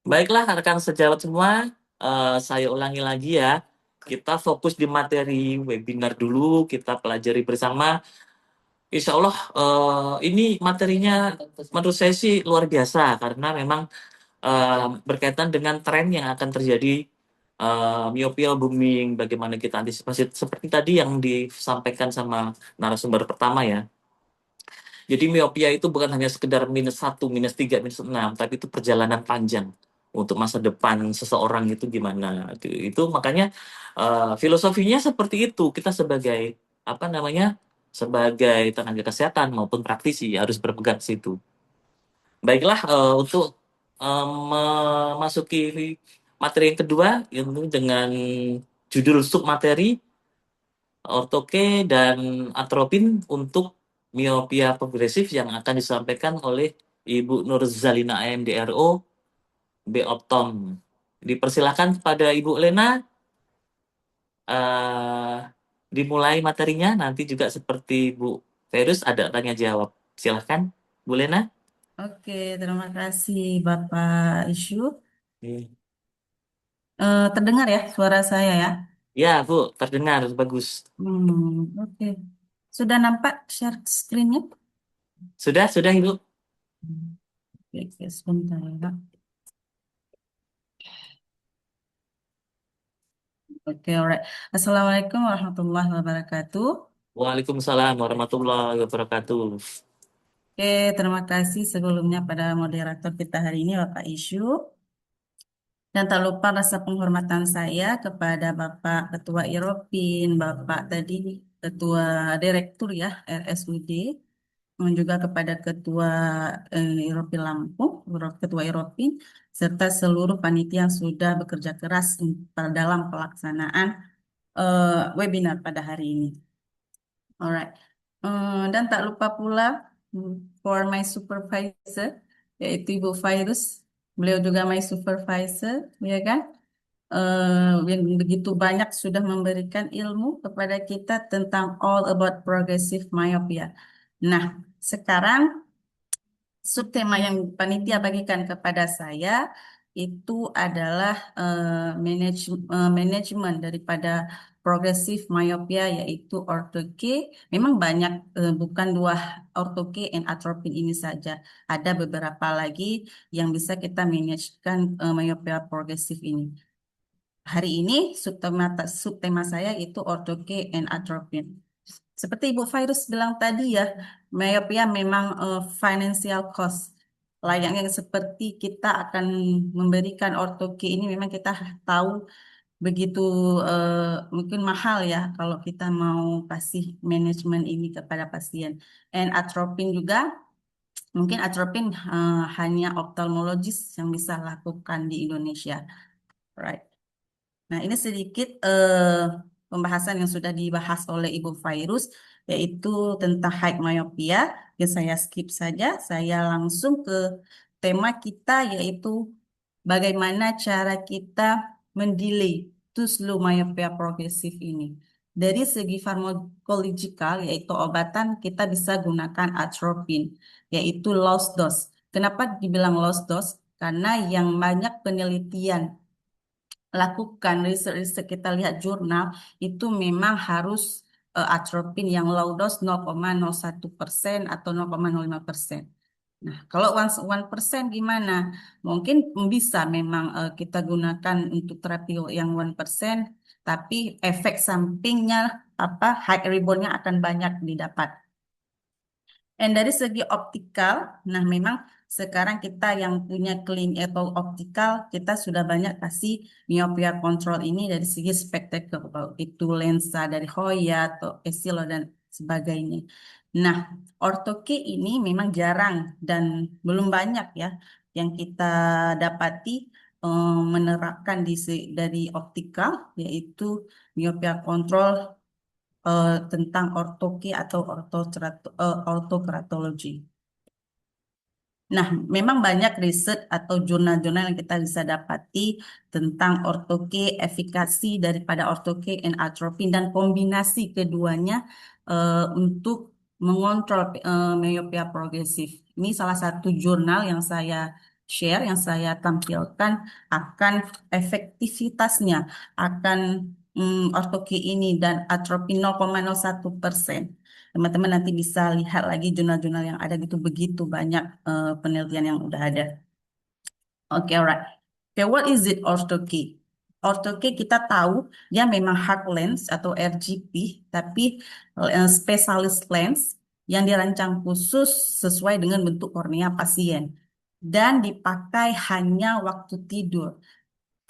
Baiklah, rekan sejawat semua, saya ulangi lagi ya. Kita fokus di materi webinar dulu, kita pelajari bersama. Insya Allah, ini materinya menurut saya sih luar biasa karena memang berkaitan dengan tren yang akan terjadi miopia booming, bagaimana kita antisipasi seperti tadi yang disampaikan sama narasumber pertama ya. Jadi miopia itu bukan hanya sekedar -1, -3, -6, tapi itu perjalanan panjang untuk masa depan seseorang itu gimana. Itu makanya filosofinya seperti itu. Kita sebagai apa namanya? Sebagai tenaga kesehatan maupun praktisi harus berpegang ke situ. Baiklah, untuk memasuki materi yang kedua ini dengan judul submateri ortoke dan atropin untuk miopia progresif yang akan disampaikan oleh Ibu Nurzalina AMDRO B. Optom. Dipersilakan kepada Ibu Lena eh, dimulai materinya. Nanti juga seperti Bu Ferus ada tanya jawab. Silahkan, Bu Lena. Oke, terima kasih Bapak Isyu. Iya. Terdengar ya suara saya ya? Ya, Bu, terdengar bagus. Oke. Sudah nampak share screen-nya? Sudah, Ibu. Oke, oke, sebentar ya. Oke, alright. Assalamualaikum warahmatullahi wabarakatuh. Waalaikumsalam warahmatullahi wabarakatuh. Oke, terima kasih sebelumnya pada moderator kita hari ini, Bapak Isyu. Dan tak lupa rasa penghormatan saya kepada Bapak Ketua Iropin, Bapak tadi Ketua Direktur ya RSUD, dan juga kepada Ketua Iropin Lampung, Ketua Iropin, serta seluruh panitia yang sudah bekerja keras dalam pelaksanaan webinar pada hari ini. Alright. Dan tak lupa pula for my supervisor, yaitu Ibu Fairuz. Beliau juga my supervisor, ya kan? Yang begitu banyak sudah memberikan ilmu kepada kita tentang all about progressive myopia. Nah, sekarang subtema yang panitia bagikan kepada saya itu adalah manajemen daripada progresif myopia yaitu ortho-K. Memang banyak, bukan dua ortho-K and atropine ini saja. Ada beberapa lagi yang bisa kita manajekan myopia progresif ini. Hari ini subtema saya itu ortho-K and atropine. Seperti Ibu Virus bilang tadi ya, myopia memang financial cost. Layaknya seperti kita akan memberikan ortoke ini memang kita tahu begitu mungkin mahal ya kalau kita mau kasih manajemen ini kepada pasien. And atropine juga, mungkin atropine hanya oftalmologis yang bisa lakukan di Indonesia. Right. Nah, ini sedikit pembahasan yang sudah dibahas oleh Ibu Fairuz, yaitu tentang high myopia. Ya, saya skip saja, saya langsung ke tema kita, yaitu bagaimana cara kita mendelay too slow myopia progresif ini. Dari segi farmakologikal, yaitu obatan, kita bisa gunakan atropine, yaitu low dose. Kenapa dibilang low dose? Karena yang banyak penelitian lakukan riset-riset kita lihat jurnal itu memang harus atropin yang low dose 0,01% atau 0,05%. Nah, kalau 1% gimana? Mungkin bisa memang kita gunakan untuk terapi yang 1%, tapi efek sampingnya apa high reboundnya akan banyak didapat. Dan dari segi optikal, nah memang sekarang kita yang punya clean atau optikal, kita sudah banyak kasih myopia control ini dari segi spektakel, itu lensa dari Hoya atau Essilor dan sebagainya. Nah, ortoke ini memang jarang dan belum banyak ya yang kita dapati menerapkan dari optikal, yaitu myopia control tentang ortoke atau ortokratologi. Nah, memang banyak riset atau jurnal-jurnal yang kita bisa dapati tentang ortoke, efikasi daripada ortoke and atropine dan kombinasi keduanya untuk mengontrol myopia progresif. Ini salah satu jurnal yang saya share, yang saya tampilkan akan efektivitasnya, akan ortoke ini dan atropin 0,01%. Teman-teman nanti bisa lihat lagi jurnal-jurnal yang ada gitu, begitu banyak penelitian yang udah ada. Oke, alright. Okay, what is it orthoke? Orthoke kita tahu dia memang hard lens atau RGP, tapi specialist lens yang dirancang khusus sesuai dengan bentuk kornea pasien dan dipakai hanya waktu tidur.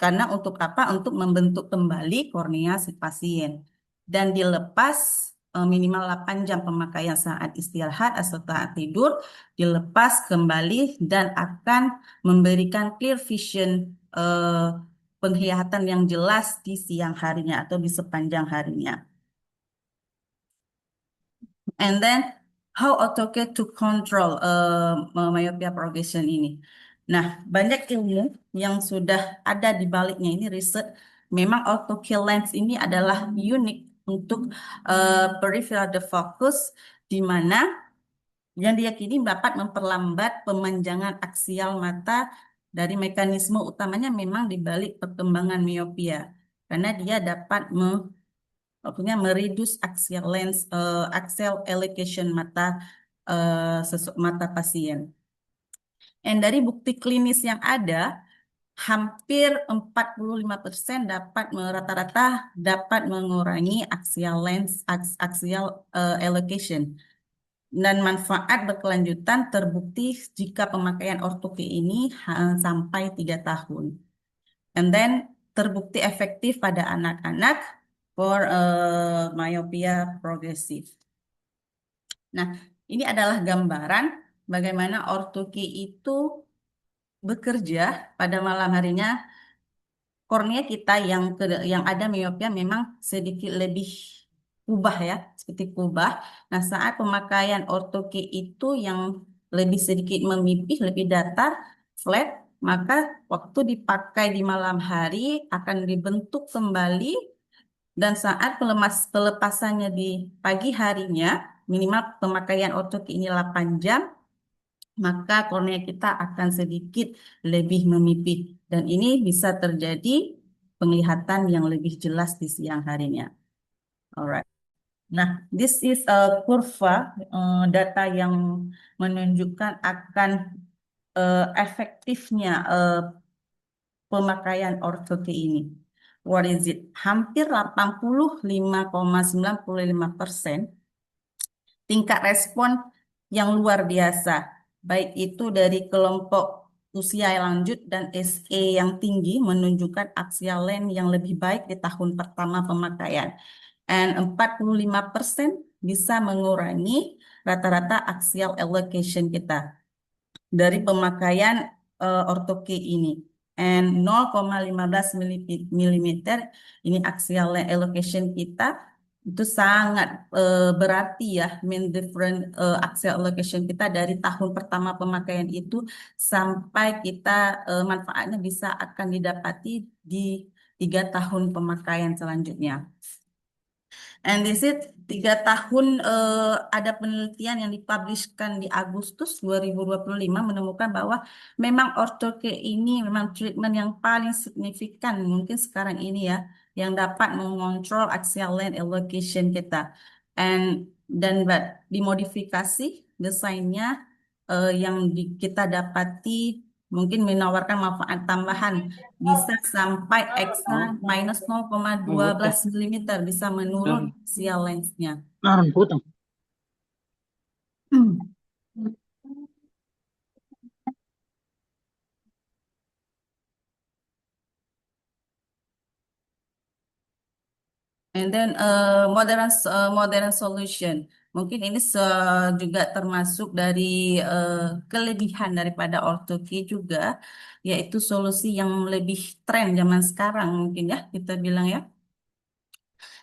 Karena untuk apa? Untuk membentuk kembali kornea si pasien. Dan dilepas minimal 8 jam pemakaian saat istirahat atau saat tidur, dilepas kembali dan akan memberikan clear vision, penglihatan yang jelas di siang harinya atau di sepanjang harinya. And then how AutoCAD to control myopia progression ini. Nah, banyak ilmu yang sudah ada di baliknya ini riset. Memang AutoCAD lens ini adalah unik untuk peripheral defocus, di mana yang diyakini dapat memperlambat pemanjangan aksial mata dari mekanisme utamanya memang di balik perkembangan miopia. Karena dia dapat maksudnya mereduce axial lens, axial elevation mata mata pasien. Dan dari bukti klinis yang ada, hampir 45% dapat rata-rata dapat mengurangi axial lens, axial elevation. Dan manfaat berkelanjutan terbukti jika pemakaian ortoke ini sampai 3 tahun. And then terbukti efektif pada anak-anak for myopia progresif. Nah, ini adalah gambaran bagaimana ortoke itu bekerja pada malam harinya. Kornea kita yang ada miopia memang sedikit lebih kubah ya, seperti kubah. Nah, saat pemakaian ortoke itu yang lebih sedikit memipih, lebih datar, flat, maka waktu dipakai di malam hari akan dibentuk kembali, dan saat pelepasannya di pagi harinya, minimal pemakaian ortoke ini 8 jam, maka kornea kita akan sedikit lebih memipih. Dan ini bisa terjadi penglihatan yang lebih jelas di siang harinya. Alright. Nah, this is a kurva data yang menunjukkan akan efektifnya pemakaian ortoke ini. What is it? Hampir 85,95% tingkat respon yang luar biasa, baik itu dari kelompok usia yang lanjut dan SE yang tinggi, menunjukkan axial length yang lebih baik di tahun pertama pemakaian. And 45% bisa mengurangi rata-rata axial elongation kita dari pemakaian ortoke ini. And 0,15 mm ini axial allocation kita itu sangat berarti ya, mean different axial allocation kita dari tahun pertama pemakaian itu sampai kita manfaatnya bisa akan didapati di 3 tahun pemakaian selanjutnya. And this is 3 tahun ada penelitian yang dipublishkan di Agustus 2025 menemukan bahwa memang ortoke ini memang treatment yang paling signifikan mungkin sekarang ini ya, yang dapat mengontrol axial length elongation kita. Dan dimodifikasi desainnya yang kita dapati mungkin menawarkan manfaat tambahan, bisa sampai ekstra minus 0,12 mm, bisa menurun sial lensnya. And then modern solution. Mungkin ini juga termasuk dari kelebihan daripada ortoke juga, yaitu solusi yang lebih tren zaman sekarang mungkin ya kita bilang ya.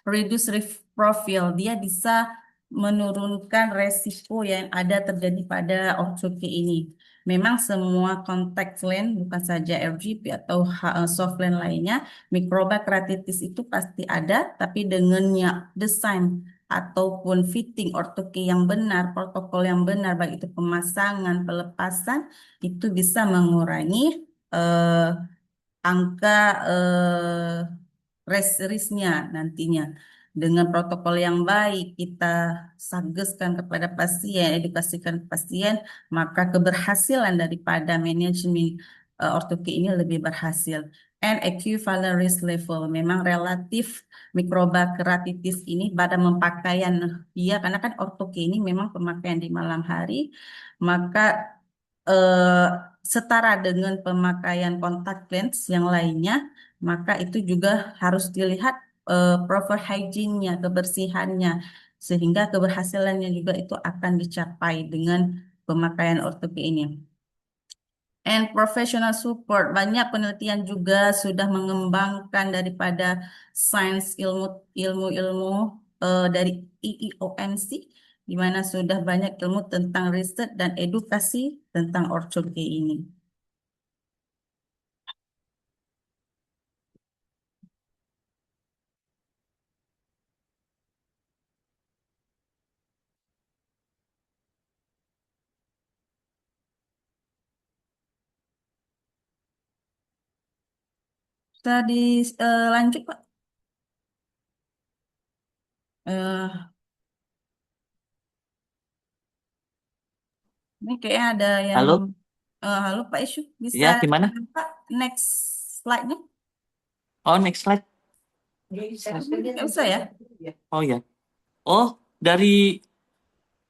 Reduce risk profile, dia bisa menurunkan resiko yang ada terjadi pada ortoke ini. Memang semua contact lens, bukan saja RGP atau soft lens lainnya, mikroba keratitis itu pasti ada, tapi dengannya desain ataupun fitting ortoke yang benar, protokol yang benar, baik itu pemasangan, pelepasan, itu bisa mengurangi eh, angka risknya nantinya. Dengan protokol yang baik, kita satgaskan kepada pasien, edukasikan pasien, maka keberhasilan daripada manajemen ortoke ini lebih berhasil. And equivalent risk level, memang relatif mikroba keratitis ini pada pemakaian dia, karena kan ortoke ini memang pemakaian di malam hari, maka eh, setara dengan pemakaian kontak lens yang lainnya, maka itu juga harus dilihat proper hygiene-nya, kebersihannya, sehingga keberhasilannya juga itu akan dicapai dengan pemakaian ortope ini. And professional support, banyak penelitian juga sudah mengembangkan daripada sains ilmu-ilmu dari EEOMC, di mana sudah banyak ilmu tentang riset dan edukasi tentang ortope ini. Tadi lanjut Pak. Eh, ini kayaknya ada yang Halo, halo Pak Isu, bisa ya gimana? Pak next slide-nya? Oh, next slide. Nggak usah ya? Oh ya. Oh, dari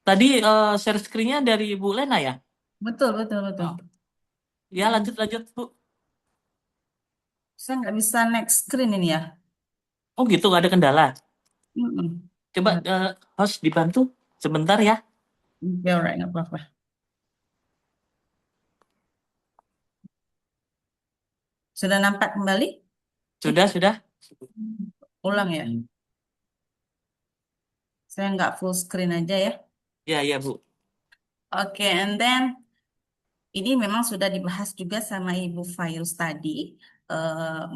tadi share screen-nya dari Bu Lena ya? Betul, betul, betul. Ya, lanjut lanjut Bu. Saya nggak bisa next screen ini ya. Oh gitu, nggak ada kendala. Mm-mm. Coba Nggak. host dibantu sebentar ya. Ya, alright, nggak apa-apa. Sudah nampak kembali? Eh, Sudah, sudah. ulang ya. Saya nggak full screen aja ya. Ya, ya Bu. Oke, and then ini memang sudah dibahas juga sama Ibu Fairuz tadi.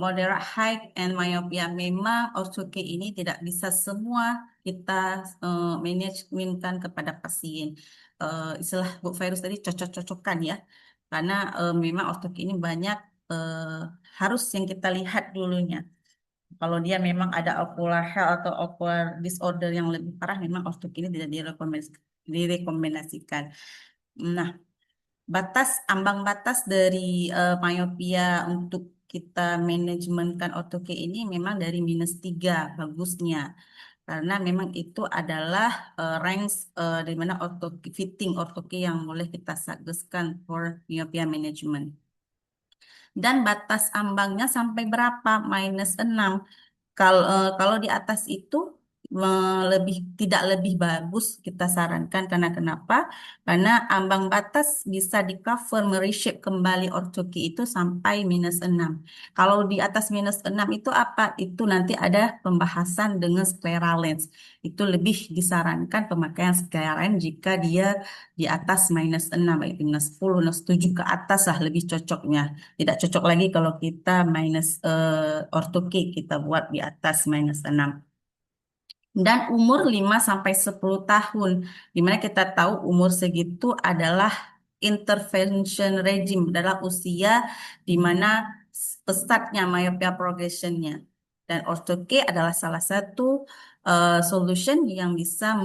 Moderate height and myopia, memang ortoke ini tidak bisa semua kita manajemenkan kepada pasien. Istilah Bu Fairuz tadi cocok-cocokan ya. Karena memang ortoke ini banyak harus yang kita lihat dulunya. Kalau dia memang ada ocular health atau ocular disorder yang lebih parah, memang ortoke ini tidak direkomendasikan. Nah, ambang batas dari myopia untuk kita manajemenkan ortoke ini memang dari -3 bagusnya. Karena memang itu adalah range di mana fitting ortoke yang boleh kita satgaskan for myopia management. Dan batas ambangnya sampai berapa? -6. Kalau di atas itu tidak lebih bagus kita sarankan, karena kenapa? Karena ambang batas bisa di cover mereshape kembali ortoki itu sampai -6. Kalau di atas -6 itu apa? Itu nanti ada pembahasan dengan scleral lens. Itu lebih disarankan pemakaian scleral lens jika dia di atas -6, baik -10, -7 ke atas lah lebih cocoknya. Tidak cocok lagi kalau kita ortoke kita buat di atas -6. Dan umur 5 sampai 10 tahun, di mana kita tahu umur segitu adalah intervention regime, adalah usia di mana pesatnya myopia progressionnya. Dan ortoke adalah salah satu solution yang bisa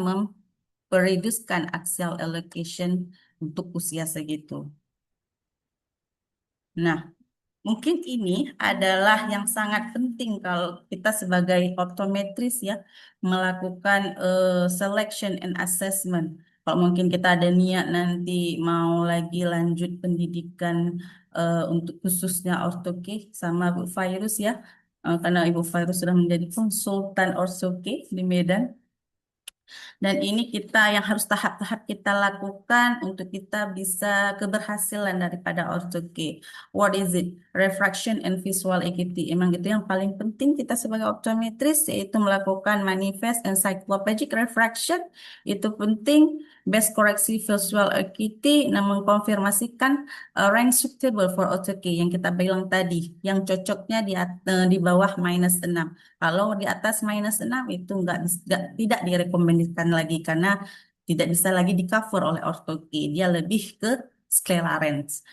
mereducekan axial elongation untuk usia segitu. Nah, mungkin ini adalah yang sangat penting kalau kita sebagai optometris ya, melakukan selection and assessment. Kalau mungkin kita ada niat nanti mau lagi lanjut pendidikan untuk khususnya ortoke sama Bu Fairuz ya, karena Ibu Fairuz sudah menjadi konsultan ortoke di Medan. Dan ini kita yang harus tahap-tahap kita lakukan untuk kita bisa keberhasilan daripada ortoke. What is it? Refraction and visual acuity. Emang itu yang paling penting kita sebagai optometris, yaitu melakukan manifest encyclopedic refraction. Itu penting. best koreksi visual acuity nah, mengkonfirmasikan range suitable for AutoK yang kita bilang tadi, yang cocoknya di bawah -6. Kalau di atas -6 itu tidak direkomendasikan lagi karena tidak bisa lagi di cover oleh AutoK. Dia lebih ke scleral range.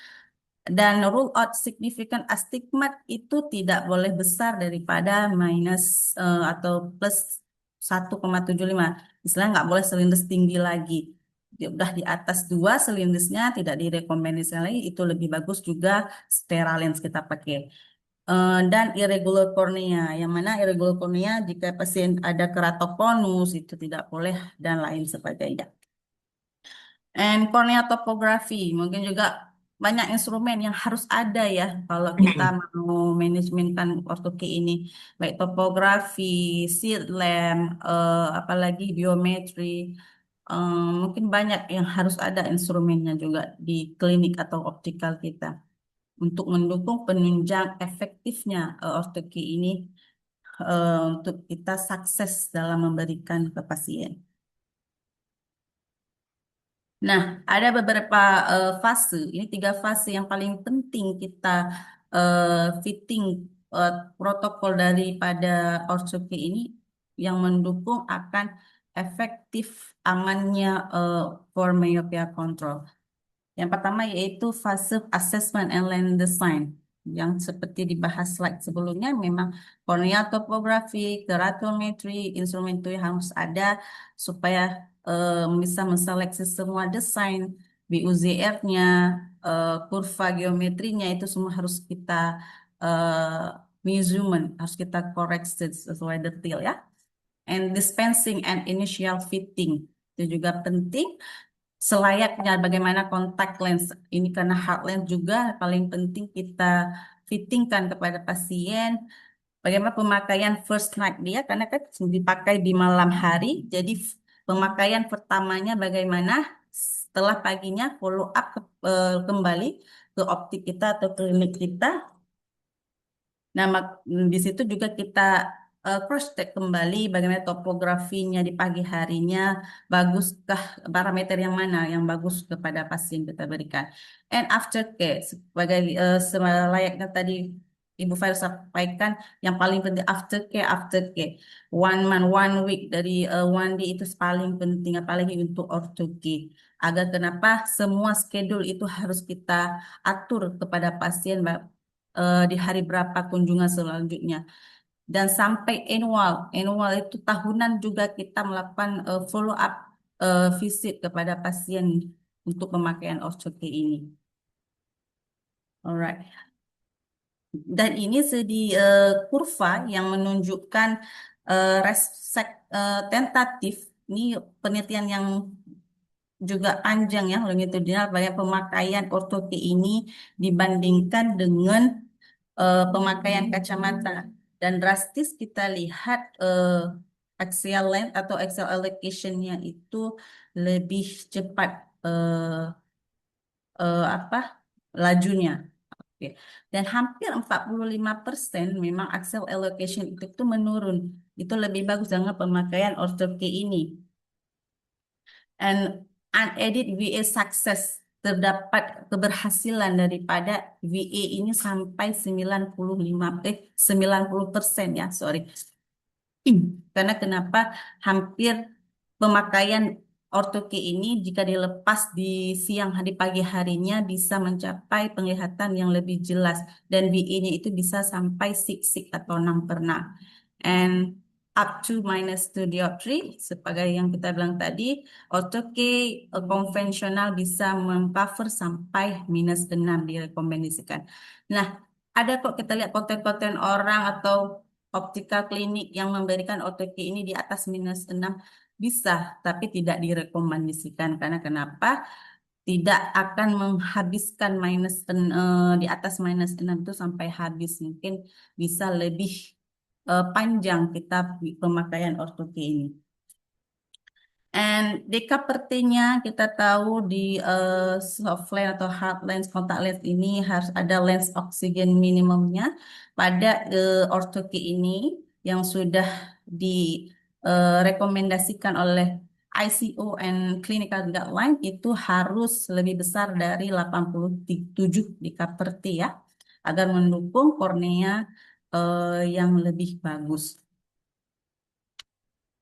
Dan rule out significant astigmat itu tidak boleh besar daripada atau plus 1,75. Misalnya nggak boleh selindis tinggi lagi. Dia udah di atas 2 selindisnya tidak direkomendasikan lagi. Itu lebih bagus juga sterile lens kita pakai. Dan irregular cornea. Yang mana irregular cornea jika pasien ada keratokonus itu tidak boleh dan lain sebagainya. And cornea topography, mungkin juga banyak instrumen yang harus ada ya kalau kita mau manajemenkan ortoki ini, baik topografi, slit lamp, apalagi biometri, mungkin banyak yang harus ada instrumennya juga di klinik atau optikal kita untuk mendukung penunjang efektifnya ortoki ini untuk kita sukses dalam memberikan ke pasien. Nah, ada beberapa fase. Ini 3 fase yang paling penting kita fitting eh, protokol daripada ortoke ini yang mendukung akan efektif amannya for myopia control. Yang pertama yaitu fase assessment and lens design. Yang seperti dibahas slide sebelumnya, memang corneal topography, keratometri, instrumen itu harus ada supaya bisa menseleksi semua desain, BUZR-nya, kurva geometrinya itu semua harus kita measurement, harus kita koreksi sesuai detail ya. And dispensing and initial fitting itu juga penting selayaknya bagaimana kontak lens. Ini karena hard lens juga paling penting kita fittingkan kepada pasien. Bagaimana pemakaian first night dia karena kan dipakai di malam hari. Jadi pemakaian pertamanya bagaimana setelah paginya follow up kembali ke optik kita atau klinik kita. Nah, di situ juga kita cross check kembali bagaimana topografinya di pagi harinya, baguskah parameter yang mana yang bagus kepada pasien kita berikan. And aftercare sebagai selayaknya tadi Ibu Faiz sampaikan, yang paling penting aftercare. 1 month, 1 week dari 1 day itu paling penting apalagi untuk ortoki. Agar kenapa semua schedule itu harus kita atur kepada pasien di hari berapa kunjungan selanjutnya dan sampai annual itu tahunan juga kita melakukan follow up visit kepada pasien untuk pemakaian ortoke ini. Alright. Dan ini kurva yang menunjukkan tentatif. Ini penelitian yang juga panjang ya longitudinal banyak pemakaian ortoke ini dibandingkan dengan pemakaian kacamata dan drastis kita lihat axial length atau axial allocation-nya itu lebih cepat apa lajunya. Oke. Dan hampir 45% memang axial allocation itu menurun. Itu lebih bagus dengan pemakaian orthoke ini. And unaided VA success terdapat keberhasilan daripada VA ini sampai 90% ya, sorry. Karena kenapa hampir pemakaian ortoke ini jika dilepas di siang hari pagi harinya bisa mencapai penglihatan yang lebih jelas dan VA-nya itu bisa sampai sik-sik atau 6/6 and up to -2 dioptri sebagai yang kita bilang tadi ortoke konvensional bisa mengcover sampai -6 direkomendasikan. Nah, ada kok kita lihat konten-konten orang atau optika klinik yang memberikan OTK ini di atas -6 bisa, tapi tidak direkomendasikan karena kenapa? Tidak akan menghabiskan di atas -6 itu sampai habis. Mungkin bisa lebih panjang kita pemakaian ortoke ini. And DKPRT-nya kita tahu di soft lens atau hard lens kontak lens ini harus ada lens oksigen minimumnya pada ortoke ini yang sudah direkomendasikan oleh ICO and clinical guideline itu harus lebih besar dari 87 dKt ya, agar mendukung kornea yang lebih bagus.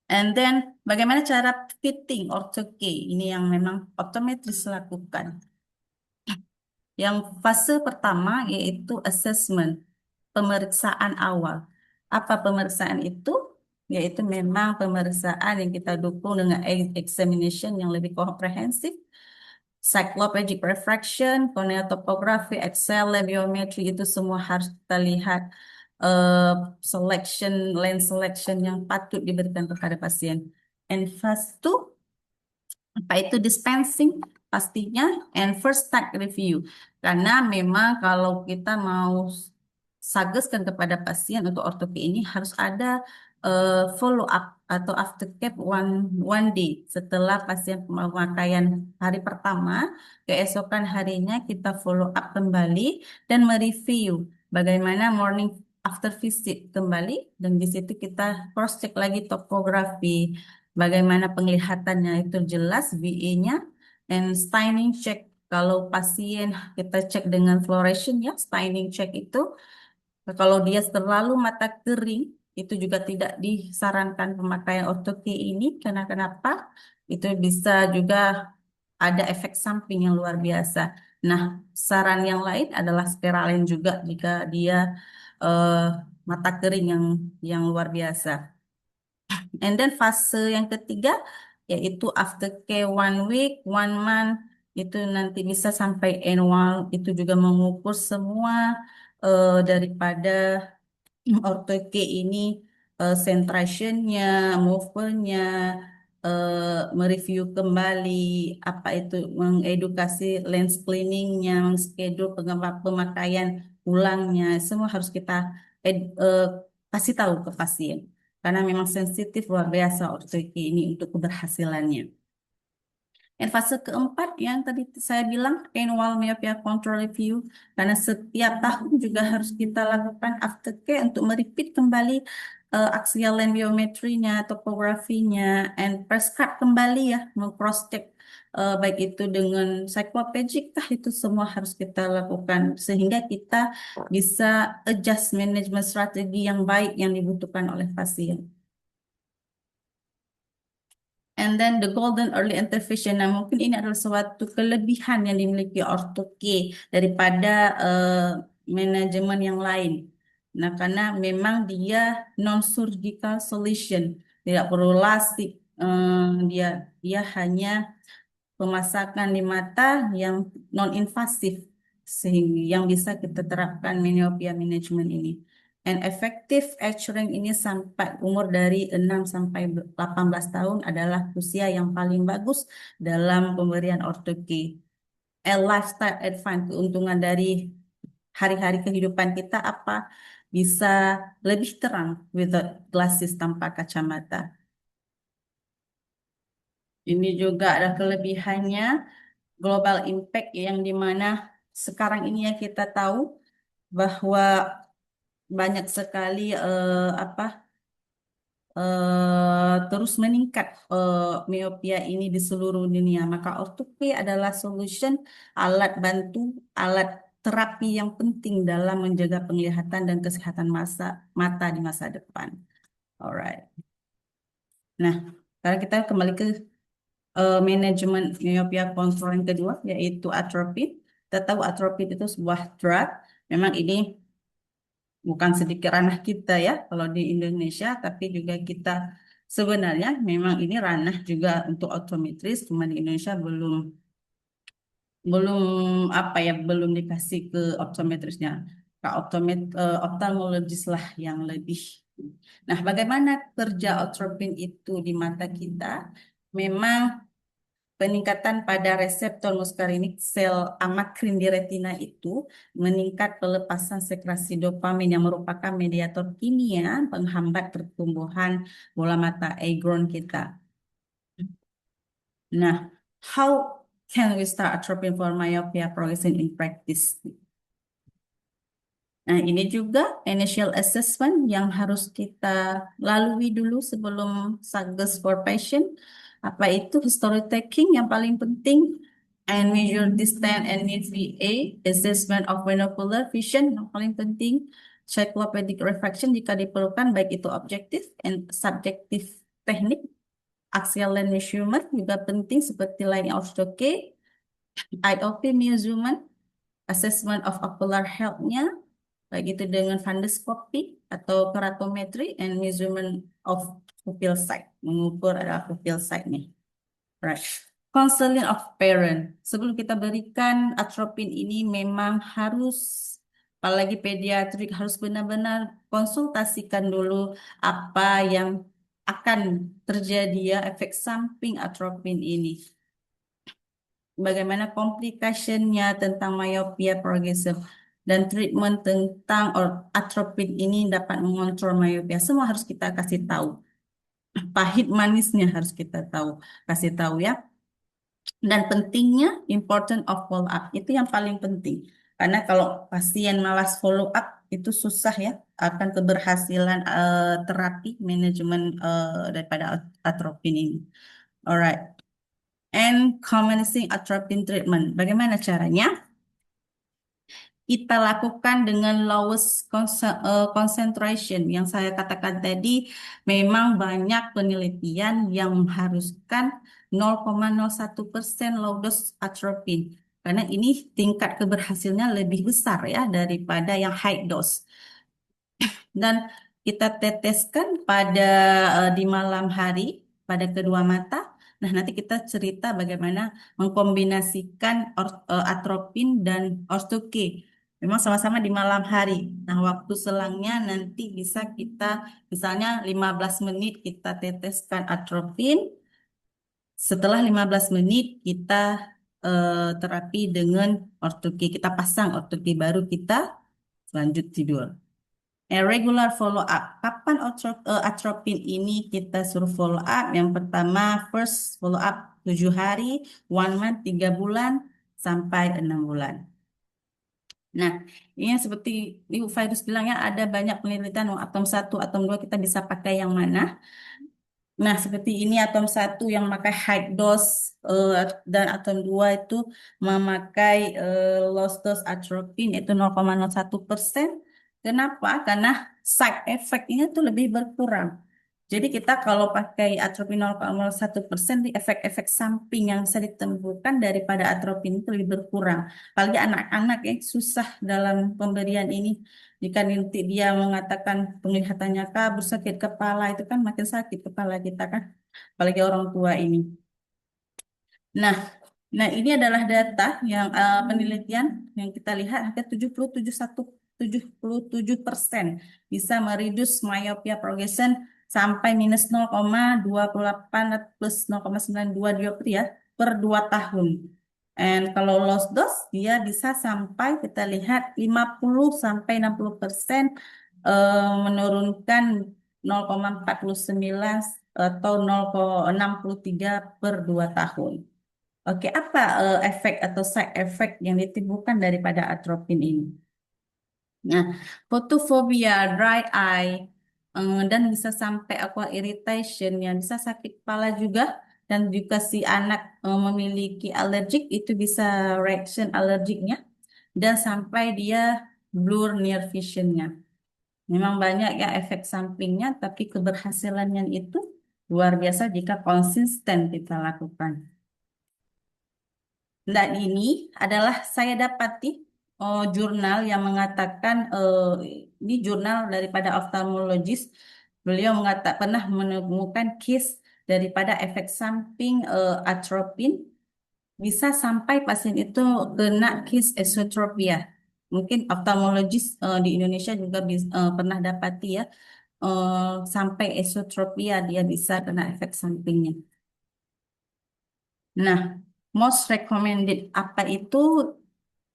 And then bagaimana cara fitting ortho-K? Ini yang memang optometris lakukan. Yang fase pertama yaitu assessment, pemeriksaan awal. Apa pemeriksaan itu? Yaitu memang pemeriksaan yang kita dukung dengan examination yang lebih komprehensif, cycloplegic refraction, corneal topography, Excel, biometri itu semua harus kita lihat eh, selection, lens selection yang patut diberikan kepada pasien. And fase 2 apa itu dispensing pastinya and first start review. Karena memang kalau kita mau sageskan kepada pasien untuk ortopi ini harus ada follow up atau after cap one day setelah pasien pemakaian hari pertama, keesokan harinya kita follow up kembali dan mereview bagaimana morning after visit kembali, dan di situ kita cross check lagi topografi, bagaimana penglihatannya itu jelas VA-nya, and staining check. Kalau pasien kita cek dengan fluorescein ya, staining check itu kalau dia terlalu mata kering itu juga tidak disarankan pemakaian ortoke ini, karena kenapa? Itu bisa juga ada efek samping yang luar biasa. Nah, saran yang lain adalah speralin juga jika dia eh, mata kering yang luar biasa. And then fase yang ketiga yaitu after care 1 week, 1 month, itu nanti bisa sampai annual, itu juga mengukur semua daripada orthoke ini, centrationnya, movernya, mereview kembali apa itu, mengedukasi lens cleaningnya, schedule pemakaian ulangnya, semua harus kita kasih tahu ke pasien. Karena memang sensitif luar biasa orthoke ini untuk keberhasilannya. Dan fase keempat yang tadi saya bilang annual myopia control review, karena setiap tahun juga harus kita lakukan aftercare untuk merepeat kembali axial lens biometrinya, topografinya, and prescribe kembali ya, meng-cross check baik itu dengan cycloplegic kah, itu semua harus kita lakukan sehingga kita bisa adjust management strategi yang baik yang dibutuhkan oleh pasien. And then the golden early intervention. Nah, mungkin ini adalah suatu kelebihan yang dimiliki orthoke daripada manajemen yang lain. Nah, karena memang dia non-surgical solution, tidak perlu lasik. Dia hanya pemasakan di mata yang non-invasif sehingga yang bisa kita terapkan myopia management ini. And effective age range ini sampai umur dari 6 sampai 18 tahun adalah usia yang paling bagus dalam pemberian ortoke. Lifestyle advance, keuntungan dari hari-hari kehidupan kita apa? Bisa lebih terang without glasses, tanpa kacamata. Ini juga ada kelebihannya, global impact, yang dimana sekarang ini ya kita tahu bahwa banyak sekali terus meningkat miopia ini di seluruh dunia. Maka ortope adalah solution, alat bantu, alat terapi yang penting dalam menjaga penglihatan dan kesehatan mata di masa depan. Alright. Nah, sekarang kita kembali ke manajemen myopia kontrol yang kedua, yaitu atropine. Kita tahu atropine itu sebuah drug. Memang ini bukan sedikit ranah kita ya kalau di Indonesia, tapi juga kita sebenarnya memang ini ranah juga untuk optometris, cuma di Indonesia belum belum belum dikasih ke optometrisnya. Ke ophthalmologis lah yang lebih. Nah, bagaimana kerja atropine itu di mata kita? Memang peningkatan pada reseptor muskarinik sel amakrin di retina itu meningkat pelepasan sekresi dopamin yang merupakan mediator kimia penghambat pertumbuhan bola mata aigron kita. Nah, how can we start atropine for myopia progression in practice? Nah, ini juga initial assessment yang harus kita lalui dulu sebelum Satgas for patient. Apa itu history taking yang paling penting? And measure distance and need VA, assessment of binocular vision yang paling penting. Cyclopedic refraction jika diperlukan, baik itu objektif and subjektif teknik. Axial length measurement juga penting seperti line Austroke, IOP measurement, assessment of ocular health-nya, baik itu dengan fundoscopy atau keratometry and measurement of pupil size, mengukur adalah pupil size-nya. Right. Counseling of parent. Sebelum kita berikan atropin ini memang harus, apalagi pediatrik, harus benar-benar konsultasikan dulu apa yang akan terjadi ya efek samping atropin ini. Bagaimana komplikasinya tentang myopia progresif dan treatment tentang atropin ini dapat mengontrol myopia. Semua harus kita kasih tahu. Pahit manisnya harus kita tahu, kasih tahu ya. Dan pentingnya important of follow up itu yang paling penting. Karena kalau pasien malas follow up itu susah ya, akan keberhasilan terapi manajemen daripada atropin ini. Alright. And commencing atropine treatment. Bagaimana caranya? Kita lakukan dengan lowest concentration. Yang saya katakan tadi, memang banyak penelitian yang mengharuskan 0,01% low dose atropine. Karena ini tingkat keberhasilannya lebih besar ya daripada yang high dose. Dan kita teteskan pada di malam hari pada kedua mata. Nah, nanti kita cerita bagaimana mengkombinasikan atropin dan orstoke. Memang sama-sama di malam hari. Nah, waktu selangnya nanti bisa kita misalnya 15 menit kita teteskan atropin. Setelah 15 menit kita terapi dengan ortoke. Kita pasang ortoke baru kita lanjut tidur. Regular follow up. Kapan atropin ini kita suruh follow up? Yang pertama, first follow up 7 hari, 1 month, 3 bulan, sampai 6 bulan. Nah, ini yang seperti Ibu Fairuz bilang ya, ada banyak penelitian atom 1, atom 2 kita bisa pakai yang mana. Nah, seperti ini atom 1 yang memakai high dose dan atom 2 itu memakai low dose atropine itu 0,01%. Kenapa? Karena side effect-nya itu lebih berkurang. Jadi kita kalau pakai atropine 0,01%, di efek-efek samping yang bisa ditemukan daripada atropine itu lebih berkurang. Apalagi anak-anak yang susah dalam pemberian ini. Jika nanti dia mengatakan penglihatannya kabur, sakit kepala, itu kan makin sakit kepala kita kan. Apalagi orang tua ini. Nah, nah ini adalah data yang penelitian yang kita lihat hampir 77% bisa mereduce myopia progression sampai minus 0,28 plus 0,92 dioptri ya per 2 tahun. And kalau lost dose dia bisa sampai kita lihat 50 sampai 60% menurunkan 0,49 atau 0,63 per 2 tahun. Oke, apa efek atau side effect yang ditimbulkan daripada atropin ini? Nah, fotofobia, dry eye, dan bisa sampai aqua irritation, yang bisa sakit kepala juga, dan juga si anak memiliki alergik, itu bisa reaction alergiknya, dan sampai dia blur near visionnya. Memang banyak ya efek sampingnya, tapi keberhasilannya itu luar biasa jika konsisten kita lakukan. Dan ini adalah saya dapati jurnal yang mengatakan ini jurnal daripada oftalmologis. Beliau pernah menemukan case daripada efek samping atropin bisa sampai pasien itu kena case esotropia. Mungkin oftalmologis di Indonesia juga pernah dapati ya sampai esotropia dia bisa kena efek sampingnya. Nah, most recommended apa itu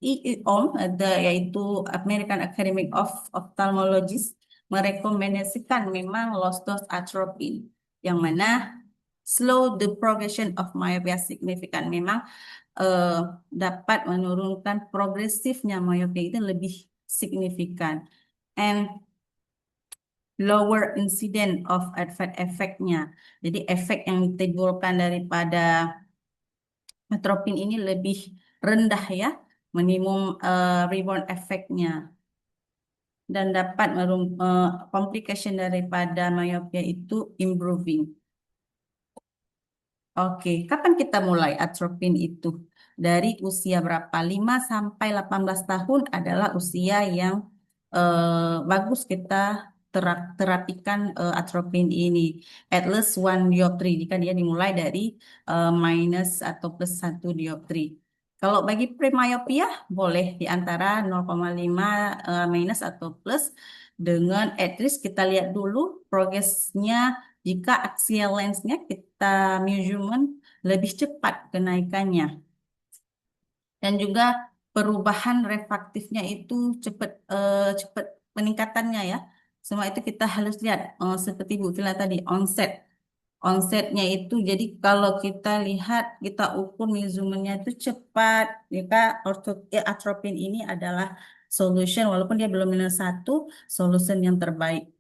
IIOM, yaitu American Academy of Ophthalmologists, merekomendasikan memang low dose atropine, yang mana slow the progression of myopia significant, memang eh, dapat menurunkan progresifnya myopia itu lebih signifikan. And lower incident of adverse effect-nya. Jadi efek yang ditimbulkan daripada atropin ini lebih rendah ya, minimum rebound efeknya dan dapat complication daripada myopia itu improving. Oke, kapan kita mulai atropin itu? Dari usia berapa? 5 sampai 18 tahun adalah usia yang bagus kita terapikan atropin ini. At least one dioptri, jika dia dimulai dari minus atau plus 1 dioptri. Kalau bagi premyopia, boleh di antara 0,5 minus atau plus dengan at least kita lihat dulu progresnya jika axial lens-nya kita measurement lebih cepat kenaikannya dan juga perubahan refraktifnya itu cepat peningkatannya ya. Semua itu kita harus lihat seperti Bu Vila tadi onsetnya itu jadi kalau kita lihat kita ukur measurementnya itu cepat jika atropin ini adalah solution walaupun dia belum minus satu solution yang terbaik.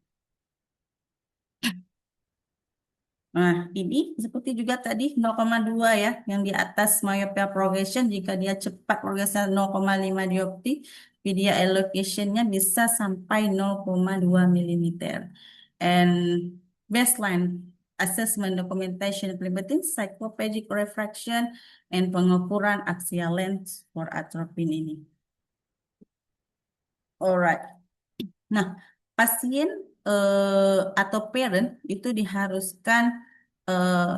Nah, ini seperti juga tadi 0,2 ya, yang di atas myopia progression, jika dia cepat progresnya 0,5 dioptri, media allocationnya bisa sampai 0,2 milimeter. And baseline assessment documentation implementing cycloplegic refraction and pengukuran axial length for atropine ini. Alright. Nah, pasien atau parent itu diharuskan eh,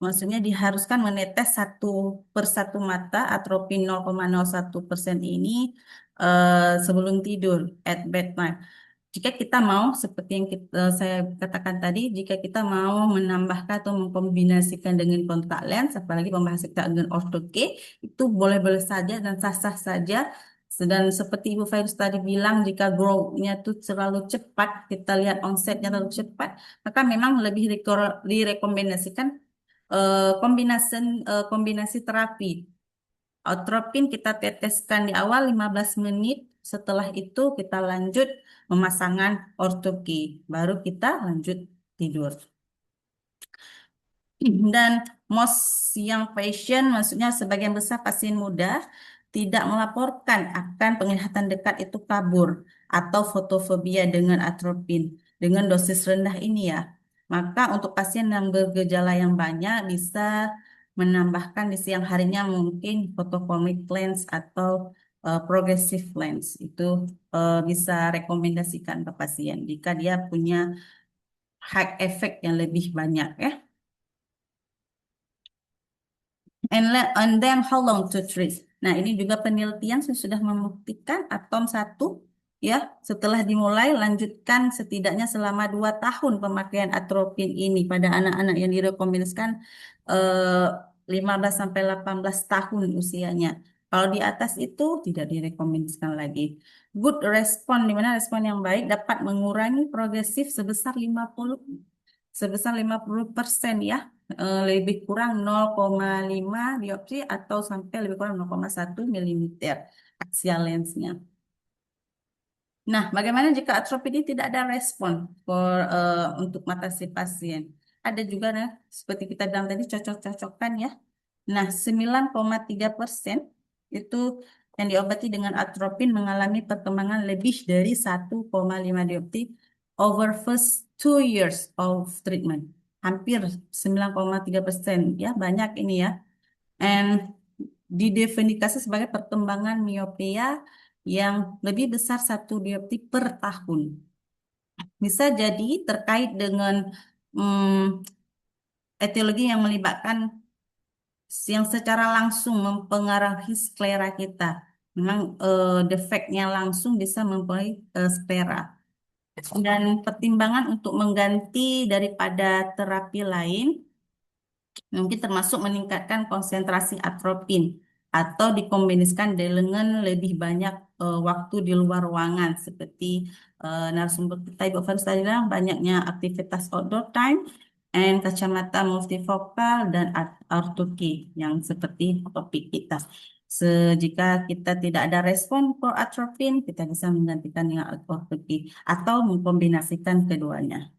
maksudnya diharuskan menetes satu per satu mata atropin 0,01% ini sebelum tidur at bedtime. Jika kita mau, seperti yang saya katakan tadi, jika kita mau menambahkan atau mengkombinasikan dengan kontak lens, apalagi membahas kita dengan ortho K, itu boleh-boleh saja dan sah-sah saja. Dan seperti Ibu Fairuz tadi bilang, jika growth-nya itu terlalu cepat, kita lihat onset-nya terlalu cepat, maka memang lebih direkomendasikan kombinasi terapi. Atropin kita teteskan di awal 15 menit, setelah itu kita lanjut pemasangan ortoki, baru kita lanjut tidur. Dan most young patient, maksudnya sebagian besar pasien muda, tidak melaporkan akan penglihatan dekat itu kabur atau fotofobia dengan atropin dengan dosis rendah ini ya. Maka untuk pasien yang bergejala yang banyak bisa menambahkan di siang harinya mungkin photochromic lens atau progressive lens. Itu bisa rekomendasikan ke pasien jika dia punya high effect yang lebih banyak ya. And then how long to treat? Nah, ini juga penelitian sudah membuktikan atom satu ya setelah dimulai lanjutkan setidaknya selama 2 tahun pemakaian atropin ini pada anak-anak yang direkomendasikan 15 sampai 18 tahun usianya. Kalau di atas itu tidak direkomendasikan lagi. Good respon, di mana respon yang baik dapat mengurangi progresif sebesar 50% ya. Lebih kurang 0,5 dioptri atau sampai lebih kurang 0,1 milimeter axial lensnya. Nah, bagaimana jika atropin ini tidak ada respon untuk mata si pasien? Ada juga nah, seperti kita bilang tadi cocok-cocokan ya. Nah, 9,3% itu yang diobati dengan atropin mengalami perkembangan lebih dari 1,5 dioptri over first 2 years of treatment. Hampir 9,3% ya, banyak ini ya. And didefinisikan sebagai perkembangan miopia yang lebih besar 1 dioptri per tahun. Bisa jadi terkait dengan etiologi yang melibatkan yang secara langsung mempengaruhi sklera kita. Memang defeknya langsung bisa mempengaruhi sklera. Dan pertimbangan untuk mengganti daripada terapi lain mungkin termasuk meningkatkan konsentrasi atropin atau dikombinasikan dengan lebih banyak waktu di luar ruangan seperti narasumber kita Ibu Faris tadi bilang banyaknya aktivitas outdoor time and kacamata multifokal dan ortoki yang seperti topik kita. Jika kita tidak ada respon for atropine, kita bisa menggantikan dengan ortoki atau mengkombinasikan keduanya.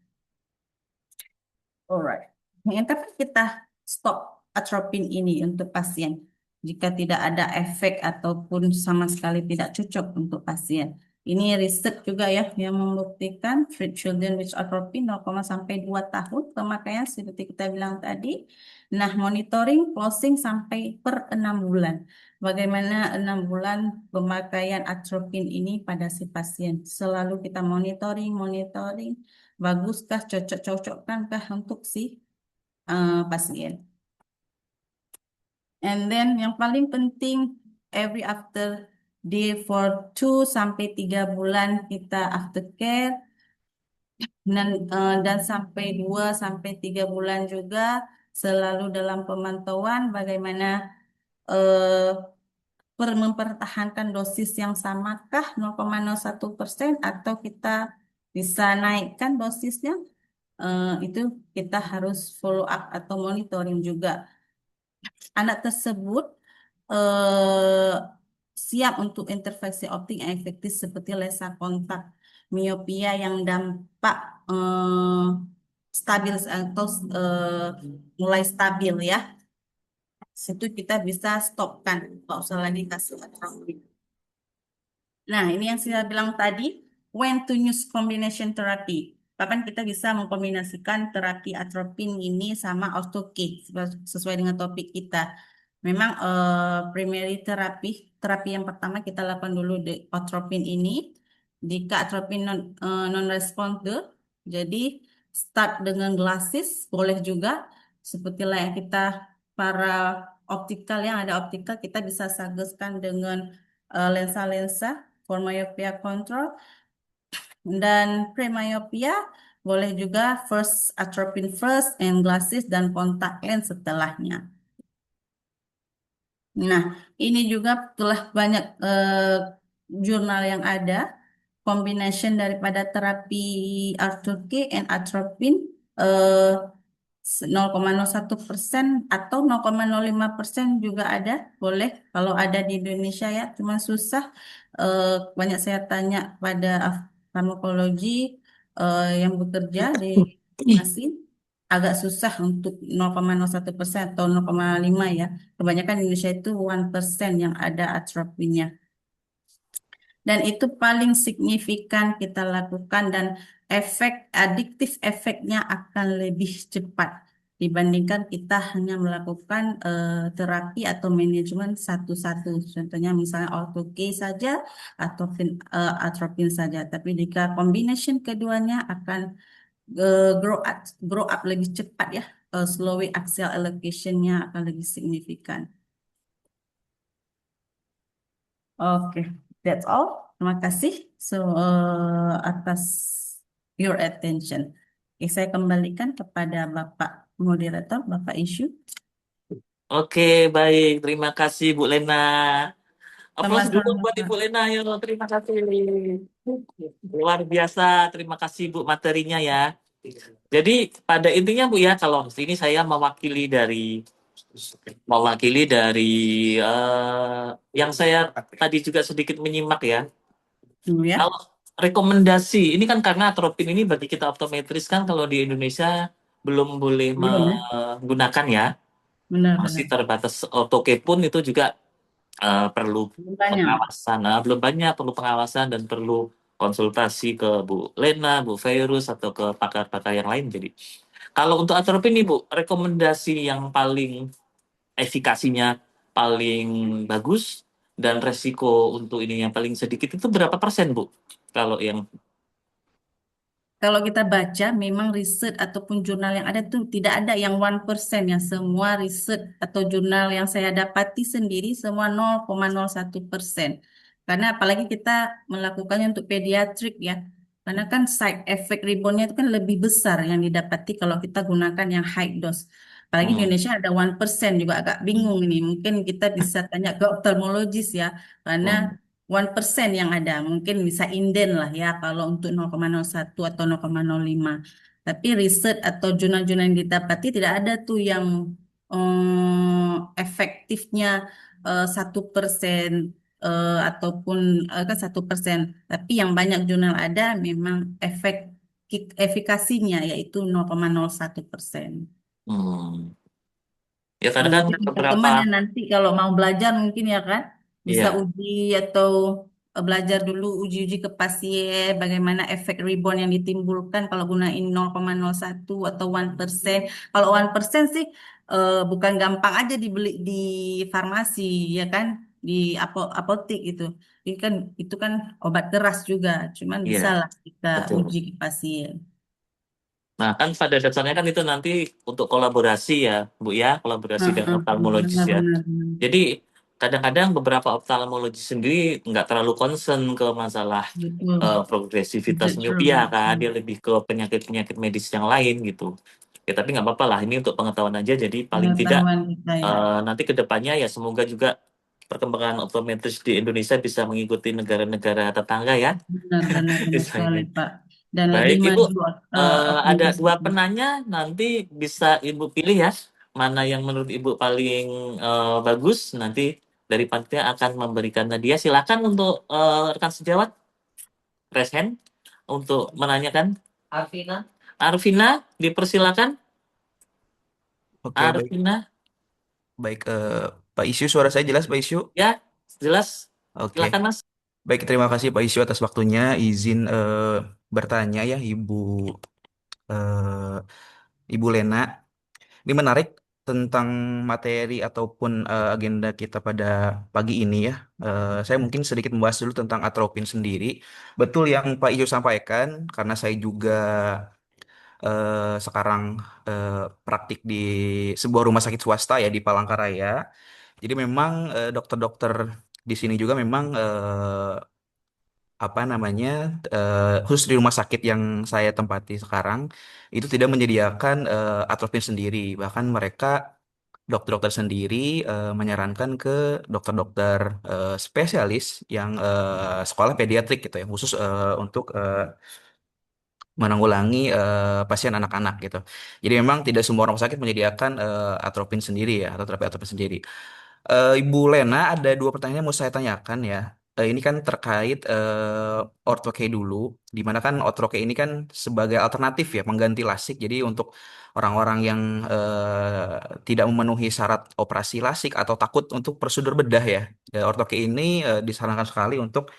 Alright. Yang kapan kita stop atropine ini untuk pasien? Jika tidak ada efek ataupun sama sekali tidak cocok untuk pasien. Ini riset juga ya yang membuktikan treat children with atropine 0, sampai 2 tahun pemakaian seperti kita bilang tadi. Nah, monitoring closing sampai per 6 bulan. Bagaimana 6 bulan pemakaian atropine ini pada si pasien? Selalu kita monitoring, baguskah, cocok-cocokkankah untuk si pasien. And then yang paling penting, every after day for 2 sampai 3 bulan kita aftercare, dan sampai 2 sampai 3 bulan juga selalu dalam pemantauan bagaimana eh, mempertahankan dosis yang samakah 0,01% atau kita bisa naikkan dosisnya. Itu kita harus follow up atau monitoring juga. Anak tersebut eh, siap untuk intervensi optik yang efektif seperti lensa kontak, miopia yang dampak stabil atau mulai stabil ya. Situ kita bisa stopkan, nggak usah lagi kasih atropin. Nah, ini yang saya bilang tadi, when to use combination therapy. Kapan kita bisa mengkombinasikan terapi atropin ini sama orthoke sesuai dengan topik kita. Memang primary terapi, terapi yang pertama kita lakukan dulu di atropin ini. Jika atropin non responder, jadi start dengan glasses boleh juga. Seperti lah yang kita para optikal yang ada optikal kita bisa saguskan dengan lensa-lensa for myopia control, dan premyopia boleh juga first atropine first and glasses dan kontak lens setelahnya. Nah, ini juga telah banyak jurnal yang ada combination daripada terapi orthoke and atropine, eh, 0,01% atau 0,05% juga ada, boleh kalau ada di Indonesia ya, cuma susah. Eh, Banyak saya tanya pada farmakologi yang bekerja di mesin, agak susah untuk 0,01% atau 0,5 ya. Kebanyakan Indonesia itu 1% yang ada atropinnya. Dan itu paling signifikan kita lakukan dan efek adiktif efeknya akan lebih cepat dibandingkan kita hanya melakukan terapi atau manajemen satu-satu. Contohnya misalnya orthoke saja atau atropin saja. Tapi jika combination keduanya akan grow up lebih cepat ya. Slowing axial allocation-nya akan lebih signifikan. Oke, that's all. Terima kasih atas your attention. Oke, saya kembalikan kepada Bapak Moderator, Bapak Isyu. Oke, baik. Terima kasih Bu Lena. Aplaus dulu Sama-sama, buat Pak. Ibu Lena. Yo, terima kasih. Luar biasa. Terima kasih Bu materinya ya. Jadi pada intinya Bu ya, kalau ini saya mewakili dari yang saya tadi juga sedikit menyimak ya. Ya, Kalau rekomendasi, ini kan karena atropin ini bagi kita optometris kan kalau di Indonesia belum boleh belum ya? menggunakan ya. Masih Benar-benar. terbatas. Otoke pun itu juga perlu Belum banyak. pengawasan. Nah, belum banyak, perlu pengawasan dan perlu konsultasi ke Bu Lena, Bu Virus, atau ke pakar-pakar yang lain. Jadi, kalau untuk atropin nih Bu, rekomendasi yang paling efikasinya paling bagus dan resiko untuk ini yang paling sedikit itu berapa persen Bu? Kalau yang Kalau kita baca, memang riset ataupun jurnal yang ada tuh tidak ada yang 1%, yang semua riset atau jurnal yang saya dapati sendiri semua 0,01%. Karena apalagi kita melakukannya untuk pediatrik ya. Karena kan side effect reboundnya itu kan lebih besar yang didapati kalau kita gunakan yang high dose. Apalagi di hmm, Indonesia ada 1% juga agak bingung ini. Mungkin kita bisa tanya ke oftalmologis ya. Karena hmm, 1% yang ada, mungkin bisa inden lah ya kalau untuk 0,01 atau 0,05. Tapi riset atau jurnal-jurnal yang didapati tidak ada tuh yang efektifnya 1% ataupun kan 1%. Tapi yang banyak jurnal ada memang efikasinya yaitu 0,01%. Hmm. Ya karena kan Jadi ada beberapa, teman-teman ya nanti kalau mau belajar mungkin ya kan bisa iya, uji atau belajar dulu uji-uji ke pasien bagaimana efek rebound yang ditimbulkan kalau gunain 0,01 atau 1%. Kalau 1% sih bukan gampang aja dibeli di farmasi ya kan di apotik itu. Itu kan obat keras juga, cuman iya, bisa lah kita betul. uji ke pasien. Nah, kan pada dasarnya kan itu nanti untuk kolaborasi ya, Bu ya, kolaborasi dengan Heeh, oftalmologis ya. benar-benar. Jadi kadang-kadang beberapa oftalmologis sendiri nggak terlalu concern ke masalah Betul. progresivitas Betul, miopia kan, betul. dia lebih ke penyakit-penyakit medis yang lain gitu. Ya tapi nggak apa-apa lah, ini untuk pengetahuan aja. Jadi paling tidak Pengetahuan kita ya. nanti ke depannya ya semoga juga perkembangan optometris di Indonesia bisa mengikuti negara-negara tetangga ya. Benar-benar benar Bisa sekali ini. Pak. Dan lebih Baik, Ibu. maju Ada optimis dua itu. penanya, nanti bisa Ibu pilih ya, mana yang menurut Ibu paling bagus. Nanti dari panitia akan memberikan hadiah. Silakan untuk rekan sejawat, raise hand untuk menanyakan. Arvina. Arvina, dipersilakan. Oke, baik, Arvina, baik. Pak Isyu, suara saya jelas, Pak Isyu? ya, jelas. Oke, Silakan, Mas. baik. Terima kasih Pak Isyu atas waktunya. Izin bertanya ya, eh, Ibu Lena. Ini menarik tentang materi ataupun agenda kita pada pagi ini ya. Saya mungkin sedikit membahas dulu tentang atropin sendiri. Betul yang Pak Isyu sampaikan, karena saya juga sekarang eh, praktik di sebuah rumah sakit swasta ya di Palangkaraya. Jadi memang dokter-dokter di sini juga memang apa namanya khusus di rumah sakit yang saya tempati sekarang itu tidak menyediakan atropin sendiri. Bahkan mereka dokter-dokter sendiri menyarankan ke dokter-dokter spesialis yang sekolah pediatrik gitu ya khusus untuk menanggulangi pasien anak-anak gitu. Jadi memang tidak semua rumah sakit menyediakan atropin sendiri ya atau terapi atropin sendiri. Ibu Lena, ada dua pertanyaan yang mau saya tanyakan ya. Ini kan terkait orthoke dulu, di mana kan orthoke ini kan sebagai alternatif ya, mengganti lasik. Jadi untuk orang-orang yang tidak memenuhi syarat operasi lasik atau takut untuk prosedur bedah ya, orthoke ini disarankan sekali untuk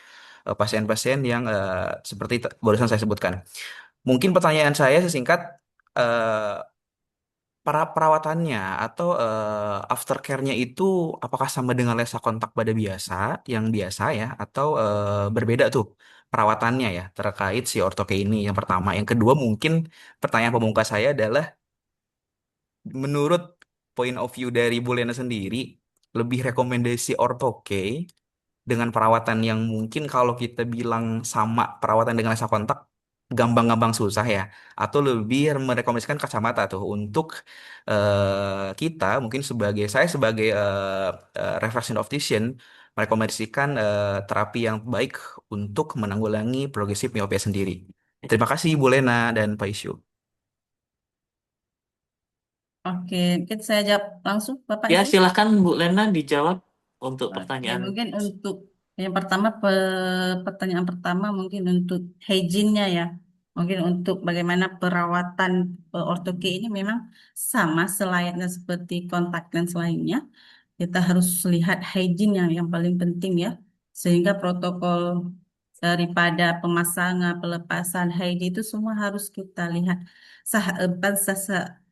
pasien-pasien yang seperti barusan saya sebutkan. Mungkin pertanyaan saya sesingkat, eh, para perawatannya atau aftercare-nya itu apakah sama dengan lensa kontak pada biasa, yang biasa ya, atau berbeda tuh perawatannya ya terkait si ortoke ini yang pertama. Yang kedua mungkin pertanyaan pemungkas saya adalah menurut point of view dari Bu Lena sendiri, lebih rekomendasi ortoke dengan perawatan yang mungkin kalau kita bilang sama perawatan dengan lensa kontak gampang-gampang susah ya atau lebih merekomendasikan kacamata tuh untuk kita mungkin sebagai saya sebagai refractive optician merekomendasikan terapi yang baik untuk menanggulangi progresif miopia sendiri. Terima kasih Bu Lena dan Pak Isyu. Oke, mungkin saya jawab langsung Bapak Ya, Isu. silakan Bu Lena dijawab untuk Oke, pertanyaan. mungkin untuk yang pertama pertanyaan pertama mungkin untuk hygiene-nya ya. Mungkin untuk bagaimana perawatan ortoke ini memang sama selayaknya seperti kontak lens lainnya. Kita harus lihat hygiene yang paling penting ya. Sehingga protokol daripada pemasangan, pelepasan hygiene itu semua harus kita lihat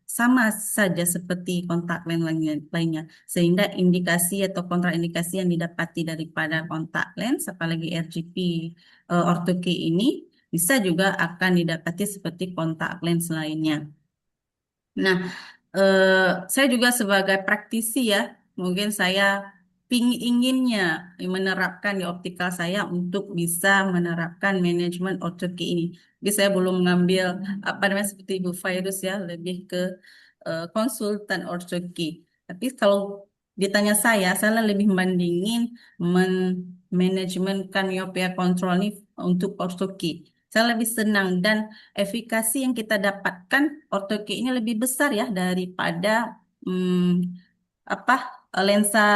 sama saja seperti kontak lens lainnya. Sehingga indikasi atau kontraindikasi yang didapati daripada kontak lens, apalagi RGP orthoke ini, bisa juga akan didapati seperti kontak lens lainnya. Nah, eh, saya juga sebagai praktisi ya, mungkin saya inginnya menerapkan di optikal saya untuk bisa menerapkan manajemen ortoki ini. Tapi saya belum mengambil apa namanya seperti Ibu Virus ya, lebih ke konsultan ortoki. Tapi kalau ditanya saya lebih membandingin manajemenkan miopia kontrol ini untuk ortoki. Saya lebih senang dan efikasi yang kita dapatkan ortoke ini lebih besar ya daripada hmm, apa lensa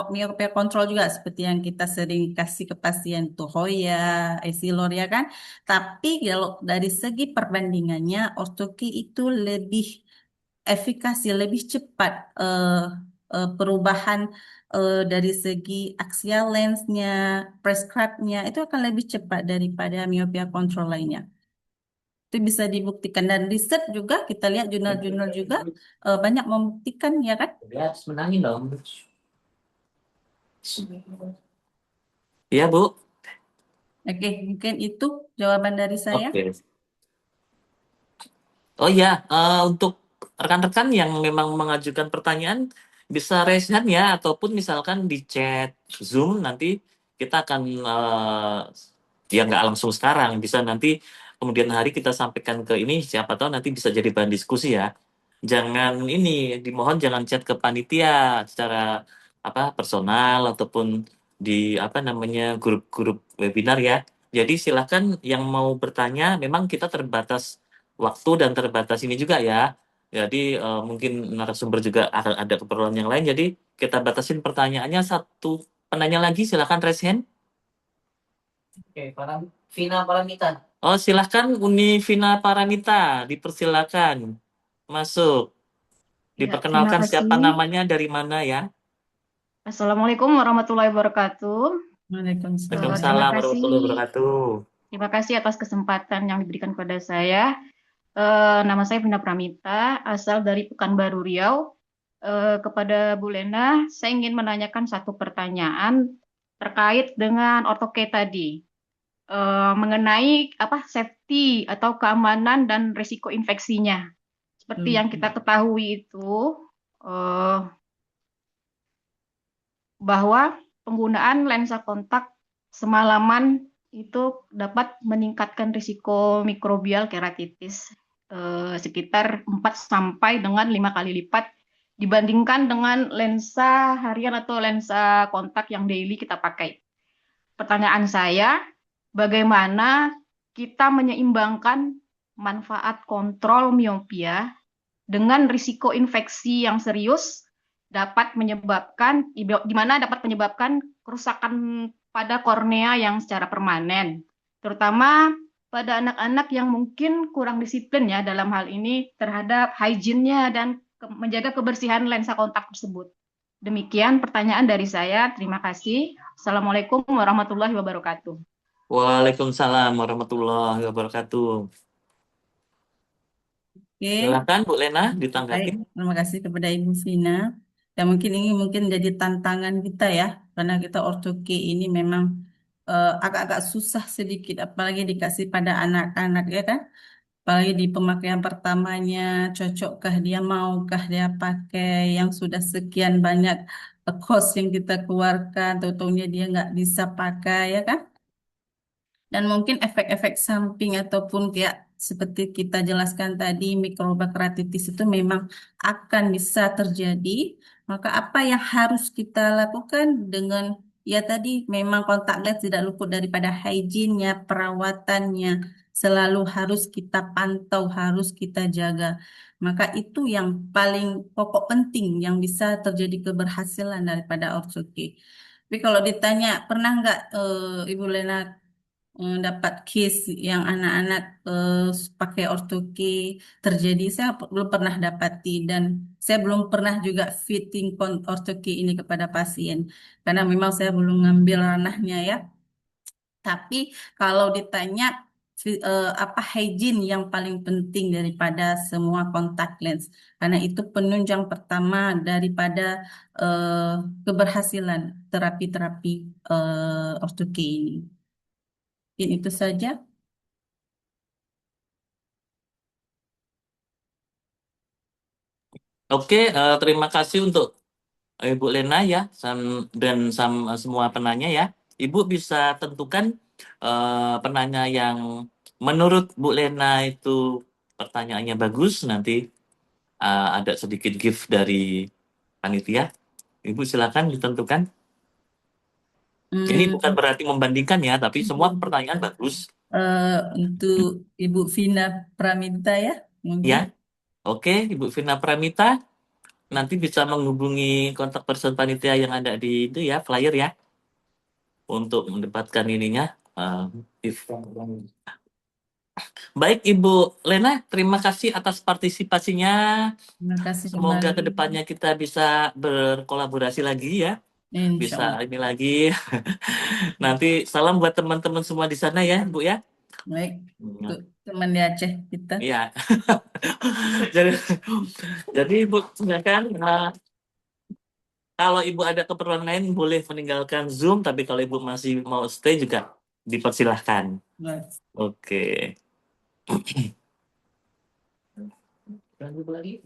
myopia kontrol juga seperti yang kita sering kasih ke pasien tuh Hoya, Essilor ya kan. Tapi kalau dari segi perbandingannya ortoki itu lebih efikasi, lebih cepat perubahan dari segi axial lensnya, prescribe-nya itu akan lebih cepat daripada myopia kontrol lainnya. Itu bisa dibuktikan dan riset juga kita lihat jurnal-jurnal juga banyak membuktikan ya kan. Ya, harus menangin dong. Iya, Bu. Oke, mungkin itu jawaban dari saya. Oke. Oh iya, untuk rekan-rekan yang memang mengajukan pertanyaan bisa raise hand ya, ataupun misalkan di chat Zoom nanti kita akan ya nggak langsung sekarang, bisa nanti kemudian hari kita sampaikan ke ini, siapa tahu nanti bisa jadi bahan diskusi ya. Jangan ini, dimohon jangan chat ke panitia secara apa personal ataupun di apa namanya grup-grup webinar ya. Jadi silahkan yang mau bertanya, memang kita terbatas waktu dan terbatas ini juga ya. Jadi mungkin narasumber juga akan ada keperluan yang lain. Jadi kita batasin pertanyaannya satu penanya lagi, silahkan raise hand. Oke, Vina Paramita. Oh silahkan Uni Vina Paramita, dipersilakan masuk. Ya, terima Diperkenalkan siapa kasih. namanya, dari mana ya. Assalamualaikum warahmatullahi wabarakatuh. Waalaikumsalam. Terima Waalaikumsalam kasih. warahmatullahi wabarakatuh. Terima kasih atas kesempatan yang diberikan kepada saya. Nama saya Vina Pramita, asal dari Pekanbaru Riau. Kepada Bu Lena, saya ingin menanyakan satu pertanyaan terkait dengan ortoke tadi. Mengenai safety atau keamanan dan risiko infeksinya. Seperti yang kita ketahui itu, bahwa penggunaan lensa kontak semalaman itu dapat meningkatkan risiko mikrobial keratitis sekitar 4 sampai dengan 5 kali lipat dibandingkan dengan lensa harian atau lensa kontak yang daily kita pakai. Pertanyaan saya, bagaimana kita menyeimbangkan manfaat kontrol miopia dengan risiko infeksi yang serius dapat menyebabkan kerusakan pada kornea yang secara permanen, terutama pada anak-anak yang mungkin kurang disiplin ya dalam hal ini terhadap hygiene-nya dan menjaga kebersihan lensa kontak tersebut. Demikian pertanyaan dari saya. Terima kasih. Assalamualaikum warahmatullahi wabarakatuh. Waalaikumsalam warahmatullahi wabarakatuh. Oke. Silakan Bu Lena Baik, ditanggapi. terima kasih kepada Ibu Vina. Dan mungkin ini jadi tantangan kita ya, karena kita ortoke ini memang agak-agak susah sedikit, apalagi dikasih pada anak-anak ya kan. Apalagi di pemakaian pertamanya, cocokkah dia, maukah dia pakai yang sudah sekian banyak cost yang kita keluarkan, tentunya dia nggak bisa pakai ya kan. Dan mungkin efek-efek samping ataupun kayak seperti kita jelaskan tadi, mikrobakteritis itu memang akan bisa terjadi. Maka apa yang harus kita lakukan dengan ya tadi memang kontak lens tidak luput daripada hygiene-nya, perawatannya, selalu harus kita pantau, harus kita jaga. Maka itu yang paling pokok penting yang bisa terjadi keberhasilan daripada ortoke. Tapi kalau ditanya pernah nggak Ibu Lena dapat case yang anak-anak pakai ortoke terjadi, saya belum pernah dapati dan saya belum pernah juga fitting ortoke ini kepada pasien karena memang saya belum ngambil ranahnya ya. Tapi kalau ditanya apa hygiene yang paling penting daripada semua kontak lens, karena itu penunjang pertama daripada keberhasilan terapi-terapi ortoke ini. Mungkin itu saja. Oke, terima kasih untuk Ibu Lena ya dan semua penanya ya. Ibu bisa tentukan penanya yang menurut Bu Lena itu pertanyaannya bagus, nanti ada sedikit gift dari panitia. Ibu silakan ditentukan. Ini bukan berarti membandingkan ya, tapi semua pertanyaan bagus. Untuk Ibu Vina Pramita ya, mungkin. Ya, oke, Ibu Vina Pramita. nanti bisa menghubungi kontak person panitia yang ada di itu ya, flyer ya, untuk mendapatkan ininya. If- Baik, Ibu Lena, terima kasih atas partisipasinya. Terima kasih Semoga kembali. kedepannya kita bisa berkolaborasi lagi ya, Insya bisa Allah. ini lagi. Nanti salam buat teman-teman semua di sana ya, Bu ya. Baik, untuk teman di Aceh kita. Iya. Jadi, Ibu silakan. Kalau Ibu ada keperluan lain boleh meninggalkan Zoom, tapi kalau Ibu masih mau stay juga dipersilahkan. Baik. Oke. Lanjut lagi.